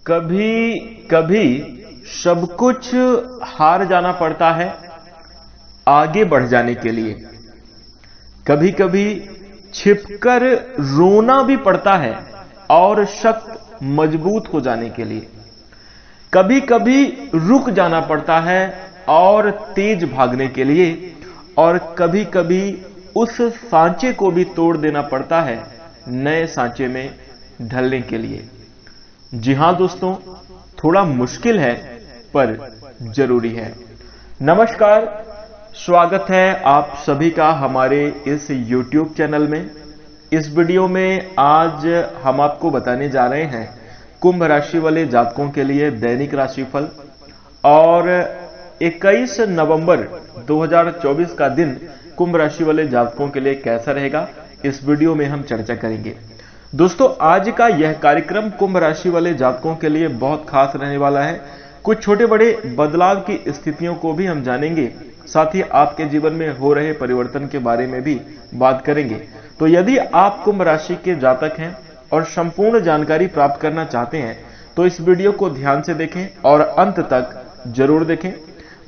कभी कभी सब कुछ हार जाना पड़ता है आगे बढ़ जाने के लिए। कभी कभी छिपकर रोना भी पड़ता है और शक्त मजबूत हो जाने के लिए। कभी कभी रुक जाना पड़ता है और तेज भागने के लिए, और कभी कभी उस सांचे को भी तोड़ देना पड़ता है नए सांचे में ढलने के लिए। जी हां दोस्तों, थोड़ा मुश्किल है पर जरूरी है। नमस्कार, स्वागत है आप सभी का हमारे इस YouTube चैनल में। इस वीडियो में आज हम आपको बताने जा रहे हैं कुंभ राशि वाले जातकों के लिए दैनिक राशिफल, और 21 नवंबर 2024 का दिन कुंभ राशि वाले जातकों के लिए कैसा रहेगा, इस वीडियो में हम चर्चा करेंगे। दोस्तों, आज का यह कार्यक्रम कुंभ राशि वाले जातकों के लिए बहुत खास रहने वाला है। कुछ छोटे बड़े बदलाव की स्थितियों को भी हम जानेंगे, साथ ही आपके जीवन में हो रहे परिवर्तन के बारे में भी बात करेंगे। तो यदि आप कुंभ राशि के जातक हैं और संपूर्ण जानकारी प्राप्त करना चाहते हैं तो इस वीडियो को ध्यान से देखें और अंत तक जरूर देखें।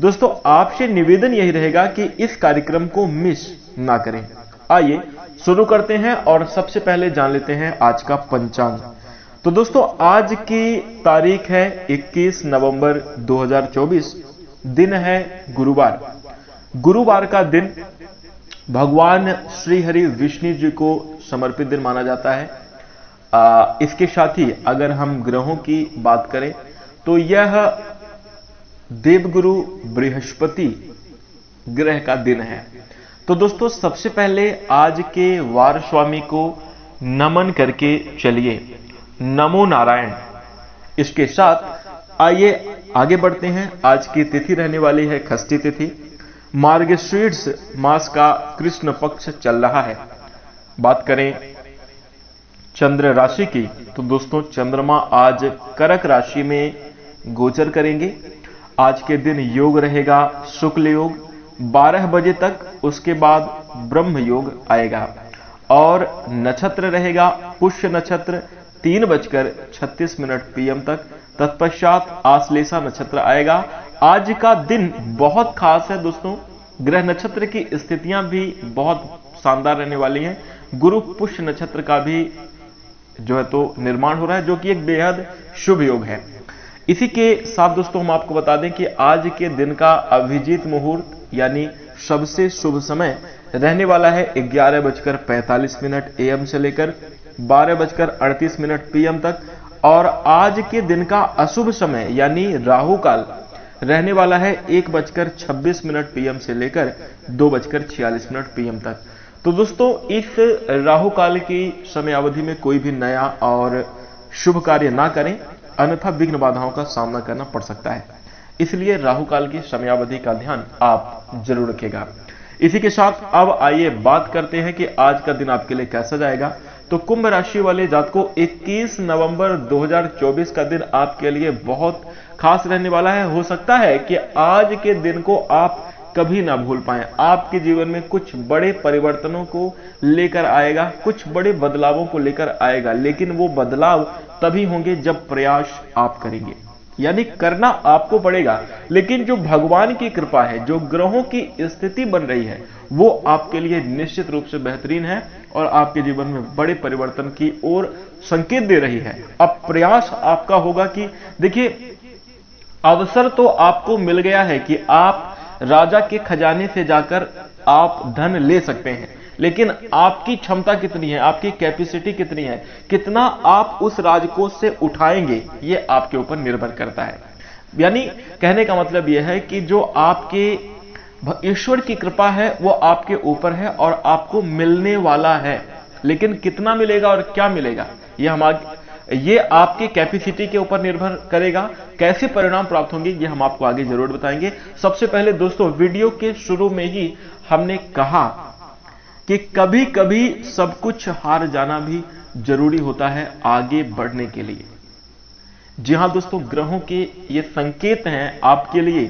दोस्तों, आपसे निवेदन यही रहेगा कि इस कार्यक्रम को मिस ना करें। आइए शुरू करते हैं और सबसे पहले जान लेते हैं आज का पंचांग। तो दोस्तों, आज की तारीख है 21 नवंबर 2024, दिन है गुरुवार। गुरुवार का दिन भगवान श्री हरि विष्णु जी को समर्पित दिन माना जाता है। इसके साथ ही अगर हम ग्रहों की बात करें तो यह देवगुरु बृहस्पति ग्रह का दिन है। तो दोस्तों, सबसे पहले आज के वार स्वामी को नमन करके चलिए, नमो नारायण। इसके साथ आइए आगे बढ़ते हैं। आज की तिथि रहने वाली है षष्ठी तिथि। मार्गशीर्ष मास का कृष्ण पक्ष चल रहा है। बात करें चंद्र राशि की तो दोस्तों, चंद्रमा आज कर्क राशि में गोचर करेंगे। आज के दिन योग रहेगा शुक्ल योग 12 बजे तक, उसके बाद ब्रह्म योग आएगा, और नक्षत्र रहेगा पुष्य नक्षत्र 3:36 PM तक। तत्पश्चात आश्लेषा नक्षत्र आएगा। आज का दिन बहुत खास है दोस्तों। ग्रह नक्षत्र की स्थितियां भी बहुत शानदार रहने वाली हैं। गुरु पुष्य नक्षत्र का भी जो है तो निर्माण हो रहा है, जो कि एक बेहद शुभ योग है। इसी के साथ दोस्तों हम आपको बता दें कि आज के दिन का अभिजीत मुहूर्त यानी सबसे शुभ समय रहने वाला है 11:45 AM से लेकर 12:38 PM तक, और आज के दिन का अशुभ समय यानी राहु काल रहने वाला है 1:26 PM से लेकर 2:46 PM तक। तो दोस्तों, इस राहु काल की समय अवधि में कोई भी नया और शुभ कार्य ना करें, अन्यथा विघ्न बाधाओं का सामना करना पड़ सकता है। इसलिए राहु काल की समयावधि का ध्यान आप जरूर रखिएगा। इसी के साथ अब आइए बात करते हैं कि आज का दिन आपके लिए कैसा जाएगा। तो कुंभ राशि वाले जातकों, 21 नवंबर 2024 का दिन आपके लिए बहुत खास रहने वाला है। हो सकता है कि आज के दिन को आप कभी ना भूल पाएं। आपके जीवन में कुछ बड़े परिवर्तनों को लेकर आएगा, कुछ बड़े बदलावों को लेकर आएगा, लेकिन वो बदलाव तभी होंगे जब प्रयास आप करेंगे, यानी करना आपको पड़ेगा। लेकिन जो भगवान की कृपा है, जो ग्रहों की स्थिति बन रही है, वो आपके लिए निश्चित रूप से बेहतरीन है और आपके जीवन में बड़े परिवर्तन की ओर संकेत दे रही है। अब प्रयास आपका होगा कि देखिए, अवसर तो आपको मिल गया है कि आप राजा के खजाने से जाकर आप धन ले सकते हैं, लेकिन आपकी क्षमता कितनी है, आपकी कैपेसिटी कितनी है, कितना आप उस राजकोष से उठाएंगे, ये आपके ऊपर निर्भर करता है। यानी कहने का मतलब यह है कि जो आपके ईश्वर की कृपा है वो आपके ऊपर है और आपको मिलने वाला है, लेकिन कितना मिलेगा और क्या मिलेगा ये आपकी कैपेसिटी के ऊपर निर्भर करेगा। कैसे परिणाम प्राप्त होंगे ये हम आपको आगे जरूर बताएंगे। सबसे पहले दोस्तों, वीडियो के शुरू में ही हमने कहा कि कभी कभी सब कुछ हार जाना भी जरूरी होता है आगे बढ़ने के लिए। जी हां दोस्तों, ग्रहों के ये संकेत हैं आपके लिए,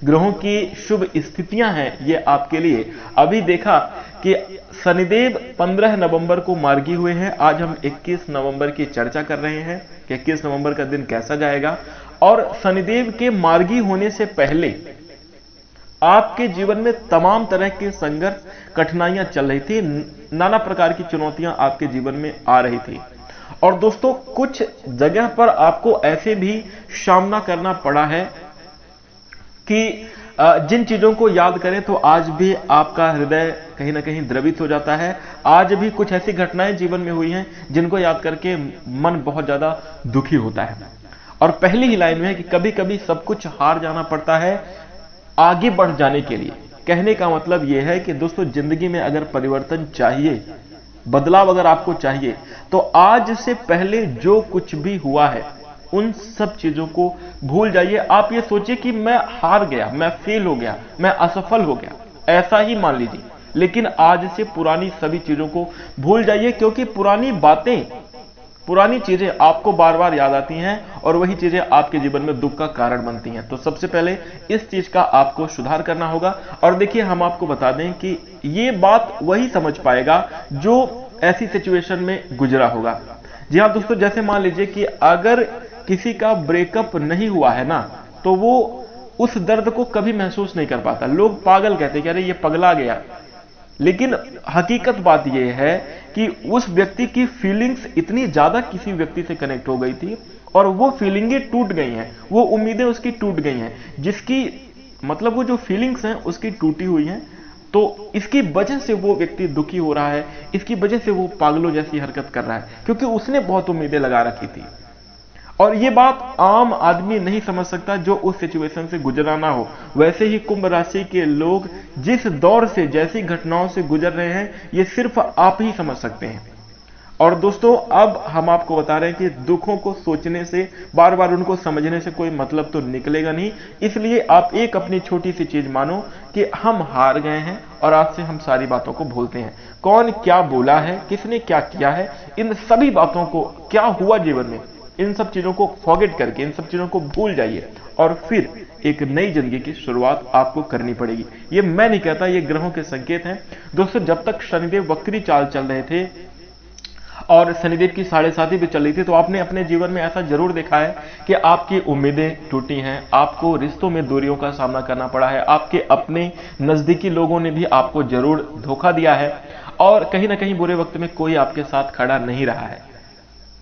ग्रहों की शुभ स्थितियां हैं ये आपके लिए। अभी देखा कि शनिदेव 15 नवंबर को मार्गी हुए हैं। आज हम 21 नवंबर की चर्चा कर रहे हैं। कि 21 नवंबर का दिन कैसा जाएगा। और शनिदेव के मार्गी होने से पहले आपके जीवन में तमाम तरह के संघर्ष, कठिनाइयां चल रही थी, नाना प्रकार की चुनौतियां आपके जीवन में आ रही थी। और दोस्तों कुछ जगह पर आपको ऐसे भी सामना करना पड़ा है कि जिन चीजों को याद करें तो आज भी आपका हृदय कहीं ना कहीं द्रवित हो जाता है। आज भी कुछ ऐसी घटनाएं जीवन में हुई हैं जिनको याद करके मन बहुत ज्यादा दुखी होता है। और पहली ही लाइन में है कि कभी कभी सब कुछ हार जाना पड़ता है आगे बढ़ जाने के लिए। कहने का मतलब यह है कि दोस्तों जिंदगी में अगर परिवर्तन चाहिए, बदलाव अगर आपको चाहिए, तो आज से पहले जो कुछ भी हुआ है उन सब चीजों को भूल जाइए। आप ये सोचिए कि मैं हार गया, मैं फेल हो गया, मैं असफल हो गया, ऐसा ही मान लीजिए। लेकिन आज से पुरानी सभी चीजों को भूल जाइए, क्योंकि पुरानी बातें, पुरानी चीजें आपको बार बार याद आती हैं और वही चीजें आपके जीवन में दुख का कारण बनती हैं। तो सबसे पहले इस चीज का आपको सुधार करना होगा। और देखिए हम आपको बता दें कि ये बात वही समझ पाएगा जो ऐसी सिचुएशन में गुजरा होगा। जी हाँ दोस्तों, जैसे मान लीजिए कि अगर किसी का ब्रेकअप नहीं हुआ है ना, तो वो उस दर्द को कभी महसूस नहीं कर पाता। लोग पागल कहते हैं कि अरे ये पगला गया। लेकिन हकीकत बात यह है कि उस व्यक्ति की फीलिंग्स इतनी ज्यादा किसी व्यक्ति से कनेक्ट हो गई थी और वो फीलिंगें टूट गई हैं, वो उम्मीदें उसकी टूट गई हैं, जिसकी मतलब वो जो फीलिंग्स हैं उसकी टूटी हुई हैं। तो इसकी वजह से वो व्यक्ति दुखी हो रहा है, इसकी वजह से वो पागलों जैसी हरकत कर रहा है, क्योंकि उसने बहुत उम्मीदें लगा रखी थी। और ये बात आम आदमी नहीं समझ सकता जो उस सिचुएशन से गुजरा ना हो। वैसे ही कुंभ राशि के लोग जिस दौर से, जैसी घटनाओं से गुजर रहे हैं, ये सिर्फ आप ही समझ सकते हैं। और दोस्तों अब हम आपको बता रहे हैं कि दुखों को सोचने से, बार बार उनको समझने से कोई मतलब तो निकलेगा नहीं। इसलिए आप एक अपनी छोटी सी चीज मानो कि हम हार गए हैं और आज से हम सारी बातों को भूलते हैं। कौन क्या बोला है, किसने क्या किया है, इन सभी बातों को, क्या हुआ जीवन में, इन सब चीजों को फॉरगेट करके, इन सब चीजों को भूल जाइए और फिर एक नई जिंदगी की शुरुआत आपको करनी पड़ेगी। ये मैं नहीं कहता, ये ग्रहों के संकेत हैं। दोस्तों जब तक शनिदेव वक्री चाल चल रहे थे और शनिदेव की 7.5 भी चल रही थी, तो आपने अपने जीवन में ऐसा जरूर देखा है कि आपकी उम्मीदें टूटी हैं, आपको रिश्तों में दूरियों का सामना करना पड़ा है, आपके अपने नजदीकी लोगों ने भी आपको जरूर धोखा दिया है और कहीं ना कहीं बुरे वक्त में कोई आपके साथ खड़ा नहीं रहा है।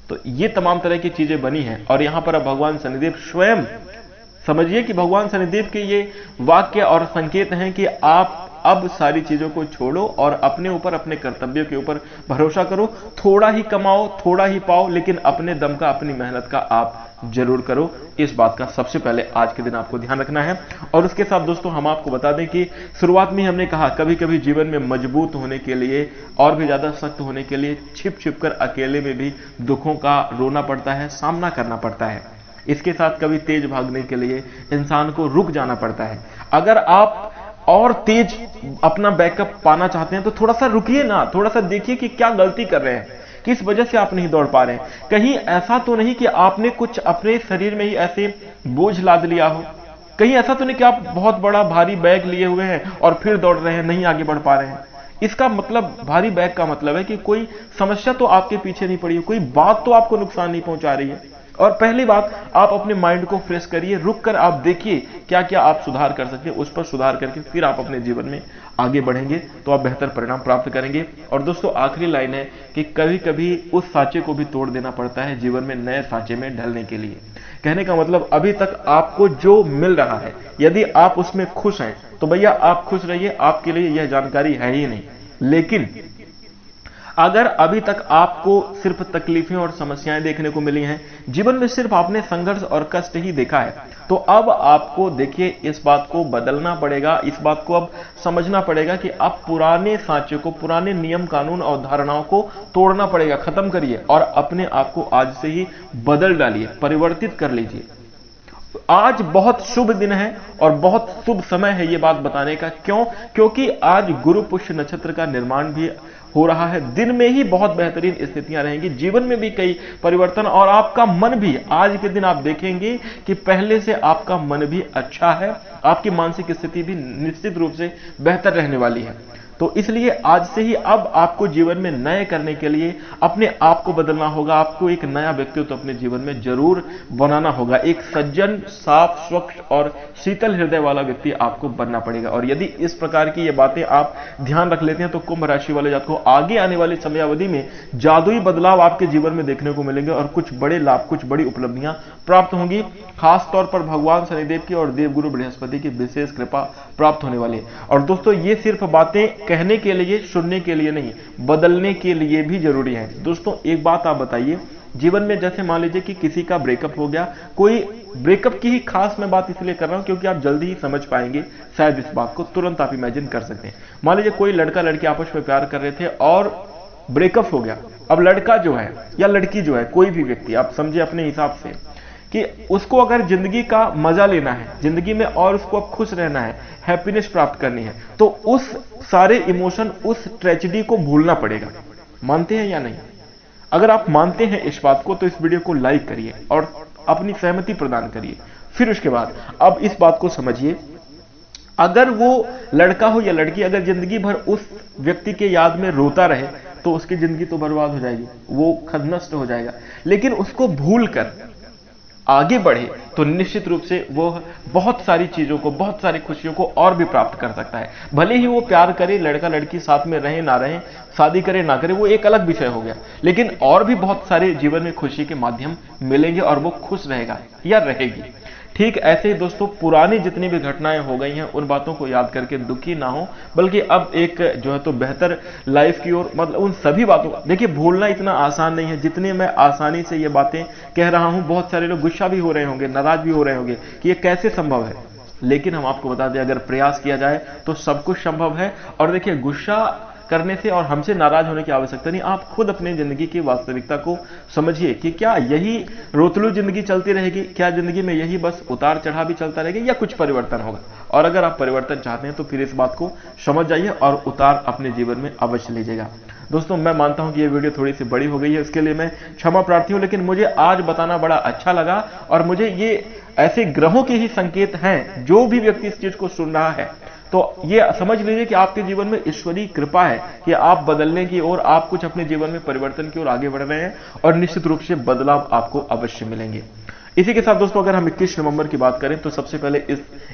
तो ये तमाम तरह की चीजें बनी हैं और यहां पर अब भगवान शनिदेव स्वयं, समझिए कि भगवान शनिदेव के ये वाक्य और संकेत हैं कि आप अब सारी चीजों को छोड़ो और अपने ऊपर, अपने कर्तव्यों के ऊपर भरोसा करो। थोड़ा ही कमाओ, थोड़ा ही पाओ, लेकिन अपने दम का, अपनी मेहनत का आप जरूर करो। इस बात का सबसे पहले आज के दिन आपको ध्यान रखना है। और उसके साथ दोस्तों हम आपको बता दें कि शुरुआत में हमने कहा कभी कभी जीवन में मजबूत होने के लिए और भी ज्यादा सख्त होने के लिए छिप छिप कर अकेले में भी दुखों का रोना पड़ता है, सामना करना पड़ता है। इसके साथ कभी तेज भागने के लिए इंसान को रुक जाना पड़ता है। अगर आप और तेज अपना बैकअप पाना चाहते हैं तो थोड़ा सा रुकिए ना, थोड़ा सा देखिए कि क्या गलती कर रहे हैं, किस वजह से आप नहीं दौड़ पा रहे हैं। कहीं ऐसा तो नहीं कि आपने कुछ अपने शरीर में ही ऐसे बोझ लाद लिया हो, कहीं ऐसा तो नहीं कि आप बहुत बड़ा भारी बैग लिए हुए हैं और फिर दौड़ रहे हैं, नहीं आगे बढ़ पा रहे हैं। इसका मतलब, भारी बैग का मतलब है कि कोई समस्या तो आपके पीछे नहीं पड़ी है, कोई बात तो आपको नुकसान नहीं पहुंचा रही है। और पहली बात, आप अपने माइंड को फ्रेश करिए, रुक कर आप देखिए क्या क्या आप सुधार कर सकते हैं, उस पर सुधार करके फिर आप अपने जीवन में आगे बढ़ेंगे तो आप बेहतर परिणाम प्राप्त करेंगे। और दोस्तों आखिरी लाइन है कि कभी कभी उस सांचे को भी तोड़ देना पड़ता है जीवन में नए सांचे में ढलने के लिए। कहने का मतलब, अभी तक आपको जो मिल रहा है यदि आप उसमें खुश हैं तो भैया आप खुश रहिए, आपके लिए यह जानकारी है ही नहीं। लेकिन अगर अभी तक आपको सिर्फ तकलीफें और समस्याएं देखने को मिली हैं, जीवन में सिर्फ आपने संघर्ष और कष्ट ही देखा है, तो अब आपको देखिए इस बात को बदलना पड़ेगा, इस बात को अब समझना पड़ेगा कि आप पुराने सांचे को, पुराने नियम कानून और धारणाओं को तोड़ना पड़ेगा, खत्म करिए और अपने आप को आज से ही बदल डालिए, परिवर्तित कर लीजिए। आज बहुत शुभ दिन है और बहुत शुभ समय है ये बात बताने का। क्यों? क्योंकि आज गुरु पुष्य नक्षत्र का निर्माण भी हो रहा है। दिन में ही बहुत बेहतरीन स्थितियां रहेंगी, जीवन में भी कई परिवर्तन, और आपका मन भी आज के दिन आप देखेंगे कि पहले से आपका मन भी अच्छा है, आपकी मानसिक स्थिति भी निश्चित रूप से बेहतर रहने वाली है। तो इसलिए आज से ही अब आपको जीवन में नए करने के लिए अपने आप को बदलना होगा। आपको एक नया व्यक्तित्व अपने जीवन में जरूर बनाना होगा। एक सज्जन, साफ, स्वच्छ और शीतल हृदय वाला व्यक्ति आपको बनना पड़ेगा। और यदि इस प्रकार की ये बातें आप ध्यान रख लेते हैं तो कुंभ राशि वाले जातकों को आगे आने वाली समयावधि में जादुई बदलाव आपके जीवन में देखने को मिलेंगे और कुछ बड़े लाभ, कुछ बड़ी उपलब्धियां प्राप्त होंगी। खास तौर पर भगवान शनिदेव की और देवगुरु बृहस्पति की विशेष कृपा प्राप्त होने वाली है। और दोस्तों ये सिर्फ बातें कहने के लिए, सुनने के लिए नहीं, बदलने के लिए भी जरूरी है। दोस्तों एक बात आप बताइए, जीवन में जैसे मान लीजिए कि किसी का ब्रेकअप हो गया, कोई ब्रेकअप की ही खास मैं बात इसलिए कर रहा हूं क्योंकि आप जल्दी ही समझ पाएंगे शायद इस बात को, तुरंत आप इमेजिन कर सकते हैं। मान लीजिए कोई लड़का लड़की आपस में प्यार कर रहे थे और ब्रेकअप हो गया। अब लड़का जो है या लड़की जो है, कोई भी व्यक्ति आप समझे अपने हिसाब से कि उसको अगर जिंदगी का मजा लेना है, जिंदगी में और उसको अब खुश रहना है, हैप्पीनेस प्राप्त करनी है, तो उस सारे इमोशन, उस ट्रेजेडी को भूलना पड़ेगा। मानते हैं या नहीं? अगर आप मानते हैं इस बात को तो इस वीडियो को लाइक करिए और अपनी सहमति प्रदान करिए। फिर उसके बाद अब इस बात को समझिए, अगर वो लड़का हो या लड़की अगर जिंदगी भर उस व्यक्ति के याद में रोता रहे तो उसकी जिंदगी तो बर्बाद हो जाएगी, वो खदनष्ट हो जाएगा। लेकिन उसको भूल कर आगे बढ़े तो निश्चित रूप से वो बहुत सारी चीजों को, बहुत सारी खुशियों को और भी प्राप्त कर सकता है। भले ही वो प्यार करे, लड़का लड़की साथ में रहे ना रहे, शादी करे ना करे, वो एक अलग विषय हो गया, लेकिन और भी बहुत सारे जीवन में खुशी के माध्यम मिलेंगे और वो खुश रहेगा या रहेगी। ठीक ऐसे ही दोस्तों पुरानी जितनी भी घटनाएं हो गई हैं उन बातों को याद करके दुखी ना हो, बल्कि अब एक जो है तो बेहतर लाइफ की ओर, मतलब उन सभी बातों, देखिए भूलना इतना आसान नहीं है। जितने मैं आसानी से ये बातें कह रहा हूं, बहुत सारे लोग गुस्सा भी हो रहे होंगे, नाराज भी हो रहे होंगे कि ये कैसे संभव है, लेकिन हम आपको बता दें अगर प्रयास किया जाए तो सब कुछ संभव है। और देखिए गुस्सा करने से और हमसे नाराज होने की आवश्यकता नहीं। आप खुद अपनी जिंदगी की वास्तविकता को समझिए कि क्या यही रोतलू जिंदगी चलती रहेगी, क्या जिंदगी में यही बस उतार चढ़ाव भी चलता रहेगा या कुछ परिवर्तन होगा। और अगर आप परिवर्तन चाहते हैं तो फिर इस बात को समझ जाइए और उतार अपने जीवन में अवश्य लीजिएगा। दोस्तों मैं मानता हूं कि ये वीडियो थोड़ी सी बड़ी हो गई है, उसके लिए मैं क्षमा प्रार्थी हूं, लेकिन मुझे आज बताना बड़ा अच्छा लगा। और मुझे ये ऐसे ग्रहों के ही संकेत हैं, जो भी व्यक्ति इस चीज को सुन रहा है तो ये समझ लीजिए कि आपके जीवन में ईश्वरीय कृपा है कि आप बदलने की ओर, आप कुछ अपने जीवन में परिवर्तन की ओर आगे बढ़ रहे हैं और निश्चित रूप से बदलाव आपको अवश्य मिलेंगे। इसी के साथ दोस्तों अगर हम 21 नवंबर की बात करें तो सबसे पहले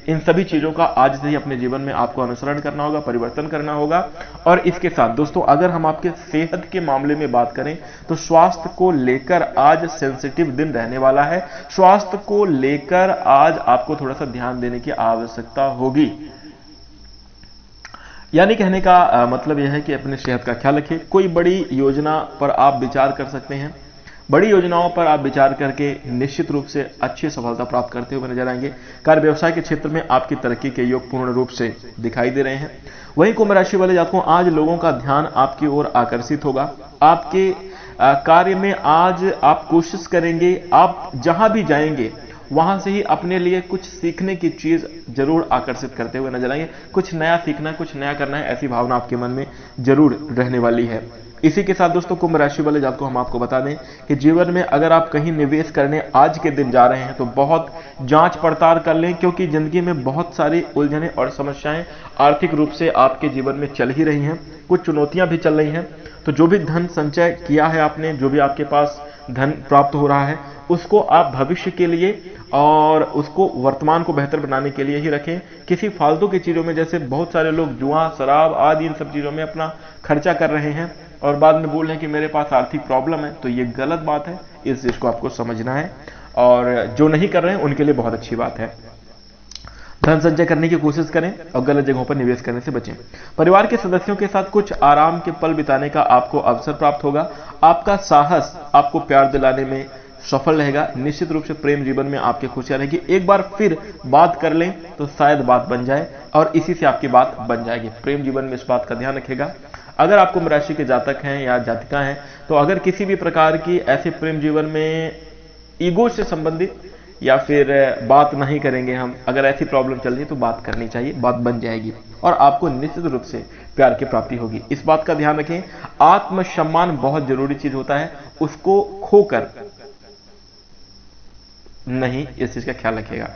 इन सभी चीजों का आज से ही अपने जीवन में आपको अनुसरण करना होगा, परिवर्तन करना होगा। और इसके साथ दोस्तों अगर हम आपके सेहत के मामले में बात करें तो स्वास्थ्य को लेकर आज सेंसिटिव दिन रहने वाला है। स्वास्थ्य को लेकर आज आपको थोड़ा सा ध्यान देने की आवश्यकता होगी। यानी कहने का मतलब यह है कि अपने सेहत का ख्याल रखिए। कोई बड़ी योजना पर आप विचार कर सकते हैं, बड़ी योजनाओं पर आप विचार करके निश्चित रूप से अच्छी सफलता प्राप्त करते हुए नजर आएंगे। कार्य व्यवसाय के क्षेत्र में आपकी तरक्की के योग पूर्ण रूप से दिखाई दे रहे हैं। वहीं कुंभ राशि वाले जातकों आज लोगों का ध्यान आपकी ओर आकर्षित होगा। आपके कार्य में आज आप कोशिश करेंगे, आप जहां भी जाएंगे वहां से ही अपने लिए कुछ सीखने की चीज जरूर आकर्षित करते हुए नजर आएंगे। कुछ नया सीखना, कुछ नया करना है, ऐसी भावना आपके मन में जरूर रहने वाली है। इसी के साथ दोस्तों कुंभ राशि वाले जातकों को हम आपको बता दें कि जीवन में अगर आप कहीं निवेश करने आज के दिन जा रहे हैं तो बहुत जांच पड़ताल कर लें, क्योंकि जिंदगी में बहुत सारी उलझनें और समस्याएं आर्थिक रूप से आपके जीवन में चल ही रही हैं, कुछ चुनौतियां भी चल रही हैं। तो जो भी धन संचय किया है आपने, जो भी आपके पास धन प्राप्त हो रहा है, उसको आप भविष्य के लिए और उसको वर्तमान को बेहतर बनाने के लिए ही रखें। किसी फालतू की चीजों में, जैसे बहुत सारे लोग जुआ, शराब आदि इन सब चीजों में अपना खर्चा कर रहे हैं और बाद में बोल रहे हैं कि मेरे पास आर्थिक प्रॉब्लम है, तो ये गलत बात है। इस चीज को आपको समझना है और जो नहीं कर रहे हैं उनके लिए बहुत अच्छी बात है। धन संचय करने की कोशिश करें और गलत जगहों पर निवेश करने से बचें। परिवार के सदस्यों के साथ कुछ आराम के पल बिताने का आपको अवसर प्राप्त होगा। आपका साहस आपको प्यार दिलाने में सफल रहेगा। निश्चित रूप से प्रेम जीवन में आपकी खुशियां रहेगी। एक बार फिर बात कर लें तो शायद बात बन जाए और इसी से आपकी बात बन जाएगी। प्रेम जीवन में इस बात का ध्यान रखेगा। अगर आप कुंभ राशि के जातक हैं या जातिका हैं तो अगर किसी भी प्रकार की ऐसे प्रेम जीवन में ईगो से संबंधित या फिर बात नहीं करेंगे हम, अगर ऐसी प्रॉब्लम चल रही है तो बात करनी चाहिए, बात बन जाएगी और आपको निश्चित रूप से प्यार की प्राप्ति होगी। इस बात का ध्यान रखें। आत्मसम्मान बहुत जरूरी चीज होता है, उसको खोकर नहीं, इस चीज का ख्याल रखिएगा।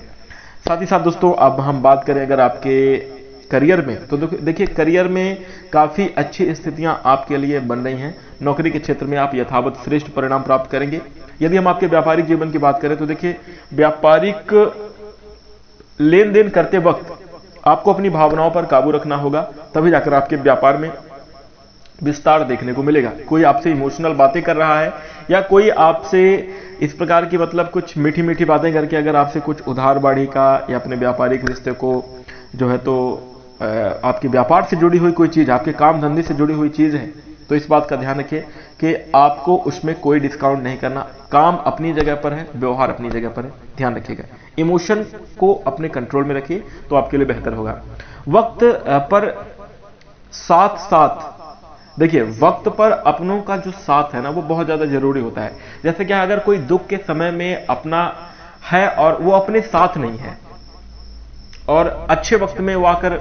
साथ ही साथ दोस्तों अब हम बात करें अगर आपके करियर में, तो देखिए करियर में काफी अच्छी स्थितियां आपके लिए बन रही हैं। नौकरी के क्षेत्र में आप यथावत श्रेष्ठ परिणाम प्राप्त करेंगे। यदि हम आपके व्यापारिक जीवन की बात करें तो देखिए व्यापारिक लेन देन करते वक्त आपको अपनी भावनाओं पर काबू रखना होगा, तभी जाकर आपके व्यापार में विस्तार देखने को मिलेगा। कोई आपसे इमोशनल बातें कर रहा है या कोई आपसे इस प्रकार की मतलब कुछ मीठी मीठी बातें करके अगर आपसे कुछ उधार बाड़ी का या अपने व्यापारिक रिश्ते को जो है तो आपके व्यापार से जुड़ी हुई कोई चीज, आपके काम धंधे से जुड़ी हुई चीज है, तो इस बात का ध्यान रखिए कि आपको उसमें कोई डिस्काउंट नहीं करना। काम अपनी जगह पर है, व्यवहार अपनी जगह पर है, ध्यान रखिएगा। इमोशन को अपने कंट्रोल में रखिए तो आपके लिए बेहतर होगा। वक्त पर साथ साथ देखिए, वक्त पर अपनों का जो साथ है ना वो बहुत ज्यादा जरूरी होता है। जैसे कि अगर कोई दुख के समय में अपना है और वो अपने साथ नहीं है और अच्छे वक्त में वो आकर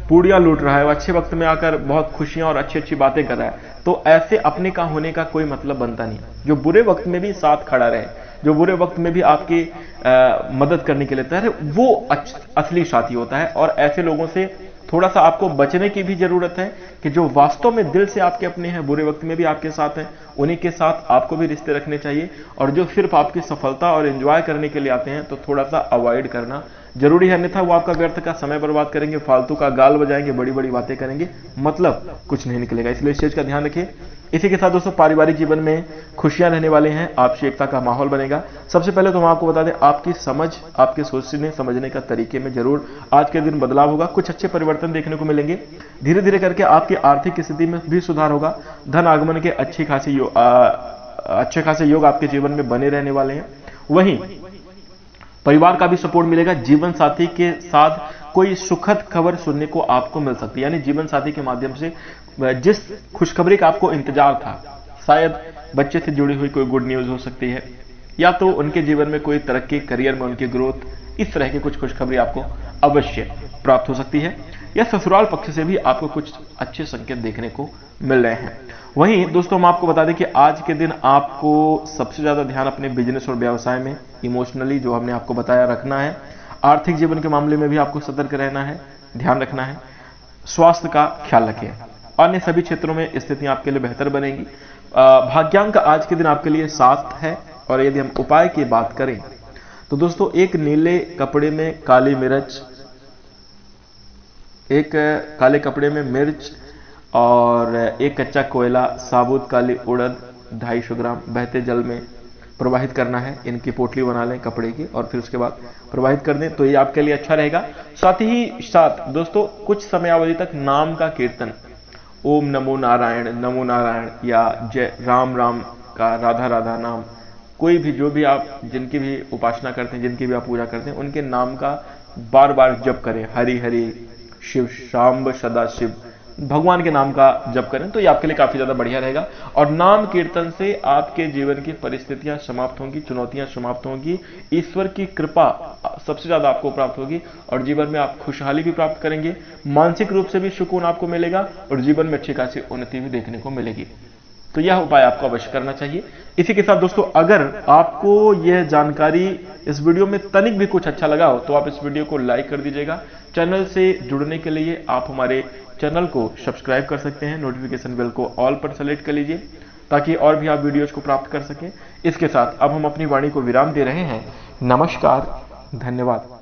पूड़ियां लूट रहा है, वो अच्छे वक्त में आकर बहुत खुशियां और अच्छी अच्छी बातें कर रहा है, तो ऐसे अपने का होने का कोई मतलब बनता नहीं। जो बुरे वक्त में भी साथ खड़ा रहे, जो बुरे वक्त में भी आपकी मदद करने के लिए तैयार है, वो असली साथी होता है। और ऐसे लोगों से थोड़ा सा आपको बचने की भी जरूरत है कि जो वास्तव में दिल से आपके अपने हैं, बुरे वक्त में भी आपके साथ हैं, उन्हीं के साथ आपको भी रिश्ते रखने चाहिए। और जो सिर्फ आपकी सफलता और एंजॉय करने के लिए आते हैं तो थोड़ा सा अवॉइड करना जरूरी है, अन्यथा वो आपका व्यर्थ का समय बर्बाद करेंगे, फालतू का गाल बजाएंगे, बड़ी बड़ी बातें करेंगे, मतलब कुछ नहीं निकलेगा। इसलिए इस चीज का ध्यान रखिए। इसी के साथ दोस्तों पारिवारिक जीवन में खुशियां रहने वाले हैं, आपसी एकता का माहौल बनेगा। सबसे पहले तो हम आपको बता दें, आपकी समझ, आपके सोचने समझने का तरीके में जरूर आज के दिन बदलाव होगा, कुछ अच्छे परिवर्तन देखने को मिलेंगे। धीरे धीरे करके आपकी आर्थिक स्थिति में भी सुधार होगा। धन आगमन के अच्छे खासे योग आपके जीवन में बने रहने वाले हैं। वहीं परिवार का भी सपोर्ट मिलेगा। जीवन साथी के साथ कोई सुखद खबर सुनने को आपको मिल सकती है, यानी जीवन साथी के माध्यम से जिस खुशखबरी का आपको इंतजार था, शायद बच्चे से जुड़ी हुई कोई गुड न्यूज हो सकती है, या तो उनके जीवन में कोई तरक्की, करियर में उनकी ग्रोथ, इस तरह की कुछ खुशखबरी आपको अवश्य प्राप्त हो सकती है। या ससुराल पक्ष से भी आपको कुछ अच्छे संकेत देखने को मिल रहे हैं। वहीं दोस्तों हम आपको बता दें कि आज के दिन आपको सबसे ज्यादा ध्यान अपने बिजनेस और व्यवसाय में इमोशनली, जो हमने आपको बताया, रखना है। आर्थिक जीवन के मामले में भी आपको सतर्क रहना है, ध्यान रखना है। स्वास्थ्य का ख्याल रखिए। अन्य सभी क्षेत्रों में स्थितियां आपके लिए बेहतर बनेंगी। भाग्यांक आज के दिन आपके लिए 7 है। और यदि हम उपाय की बात करें तो दोस्तों एक नीले कपड़े में काली मिर्च, एक काले कपड़े में मिर्च और एक कच्चा कोयला, साबुत काली उड़द 250 ग्राम बहते जल में प्रवाहित करना है। इनकी पोटली बना लें कपड़े की और फिर उसके बाद प्रवाहित कर दें, तो ये आपके लिए अच्छा रहेगा। साथ ही साथ दोस्तों कुछ समयावधि तक नाम का कीर्तन, ओम नमो नारायण या जय राम राम का, राधा राधा नाम, कोई भी जो भी आप जिनकी भी उपासना करते हैं, जिनकी भी आप पूजा करते हैं, उनके नाम का बार बार जप करें। हरि हरि शिव शाम्ब सदा शिव, भगवान के नाम का जप करें तो ये आपके लिए काफी ज्यादा बढ़िया रहेगा। और नाम कीर्तन से आपके जीवन की परिस्थितियां समाप्त होंगी, चुनौतियां समाप्त होंगी, ईश्वर की कृपा सबसे ज्यादा आपको प्राप्त होगी और जीवन में आप खुशहाली भी प्राप्त करेंगे। मानसिक रूप से भी सुकून आपको मिलेगा और जीवन में अच्छी खासी उन्नति भी देखने को मिलेगी। तो यह उपाय आपको अवश्य करना चाहिए। इसी के साथ दोस्तों अगर आपको यह जानकारी, इस वीडियो में तनिक भी कुछ अच्छा लगा हो तो आप इस वीडियो को लाइक कर दीजिएगा। चैनल से जुड़ने के लिए आप हमारे चैनल को सब्सक्राइब कर सकते हैं, नोटिफिकेशन बेल को ऑल पर सेलेक्ट कर लीजिए ताकि और भी आप वीडियोज को प्राप्त कर सकें। इसके साथ अब हम अपनी वाणी को विराम दे रहे हैं। नमस्कार, धन्यवाद।